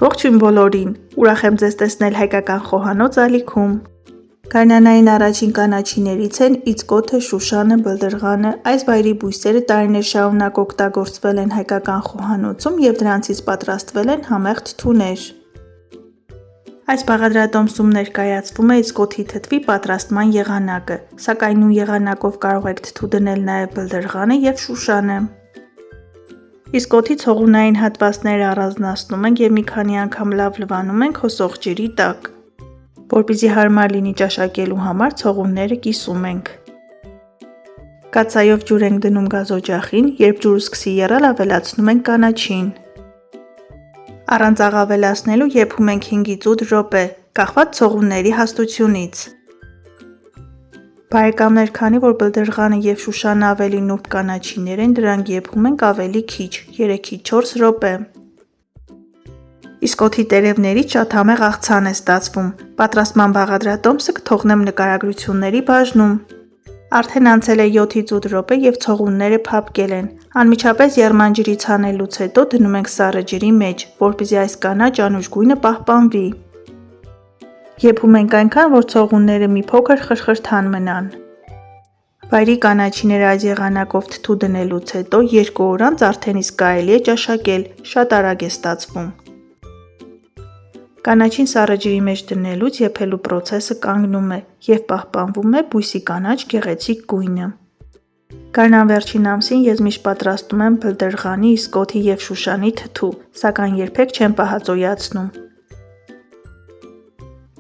Ողջույն բոլորին, ուրախ եմ ձեզ տեսնել հայկական խոհանոց ալիքում։ Գարնանային առաջին կանաչիներից են իծկոթը, շուշանը, բլդրղանը, այս վայրի բույսերը տարիներ շարունակ օգտագործվել են հայկական խոհանոցում և դրանցից պատրաստվել են համեղ թթուներ։ Այս բաղադրատոմսում ներկայացվում է իծկոթի թթվի պատրաստման եղանակը, սակայն նույն եղանակով կարող եք թթու դնել նաև բլդրղանը և շուշանը։ Իծկոթի ցողունային հատվածները առանձնացնում ենք և մի քանի անգամ լավ լվանում ենք հոսող ջրի տակ։ Որպեսզի հարմար լինի ճաշակելու համար ցողունները կիսում ենք։ Կաթսայով ջուր ենք դնում գազօջախին, երբ ջուրը սկսի եռալ, ավելացնում ենք կանաչին։ Առանց աղ ավելացնելու եփում ենք 5-ից 8 րոպե, կախված ցողունների հաստությունից։ Բարեկամներ, քանի որ բլդրղանը և շուշանը ավելի նուրբ կանաչիներ են, դրանք եփում ենք ավելի քիչ՝ 3-ից 4 րոպե։ Իծկոթի տերևներից շատ համեղ աղցան է ստացվում։ Պատրաստման բաղադրատոմսը կթողնեմ նկարագրությունների բաժնում։ Արդեն անցել է 7-ից 8 րոպե և ցողունները փափկել են։ Անմիջապես եռմանջրից հանելուց հետո դնում ենք սառը ջրի մեջ, որպեսզի այս կանաչ անուշ գույնը պահպանվի։ Եփում ենք այնքան, որ ցողունները մի փոքր խրխրթան մնան։ Վայրի կանաչիները այս եղանակով թթու դնելուց հետո 2 օր անց արդեն իսկ կարելի է ճաշակել, շատ արագ է ստացվում։ Կանաչին սառը ջրի մեջ դնելուց եփելու պրոցեսը կանգնում է և պահպանվում է բույսի կանաչ գեղեցիկ գույնը։ Գարնան վերջին ամսին ես միշտ պատրաստում եմ բլդրղանի, իծկոթի և շուշանի թթու, սակայն երբեք չեմ պահածոյացնում։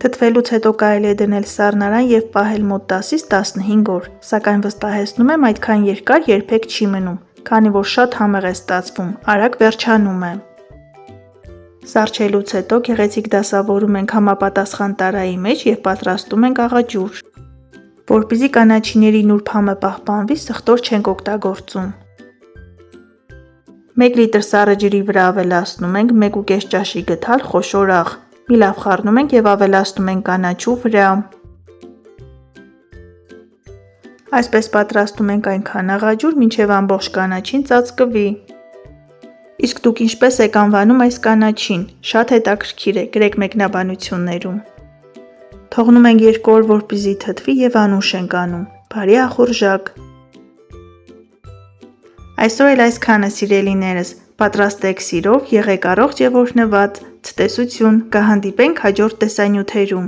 Թթվելուց հետո կարելի է դնել սառնարան և պահել մոտ 10-ից 15 օր, սակայն վստահեցնում եմ այդքան երկար երբեք չի մնում, քանի որ շատ համեղ է ստացվում, արագ վերջանում է։ Սառչելուց հետո գեղեցիկ դասավորում ենք համապատասխան տարայի մեջ և պատրաստում ենք աղաջուր։ Որպեսզի կանաչիների նուրբ համը պահպանվի, սխտոր չենք օգտագործում։ 1 լիտր սառը ջրի վրա ավելացնում ենք 1.5 ճաշի գդալ խոշոր աղ, մի լավ խառնում ենք և ավելացնում ենք կանաչու վրա։ Այսպես պատրաստում ենք այնքան աղաջուր, մինչև ամբողջ կանաչին ծածկվի։ Իսկ դուք ինչպես եք անվանում այս կանաչին, շատ հետաքրքիր է, գրեք մեկնաբանություններում։ Թողնում ենք 2 օր, որպեսզի թթվի և անուշ ենք անում։ Բարի ախորժակ։ Այսօր էլ այսքանը, սիրելիներս, պատրաստեք սիրով, եղեք առողջ և օրհնված, ցտեսություն, կհանդիպենք հաջորդ տեսանյութերում։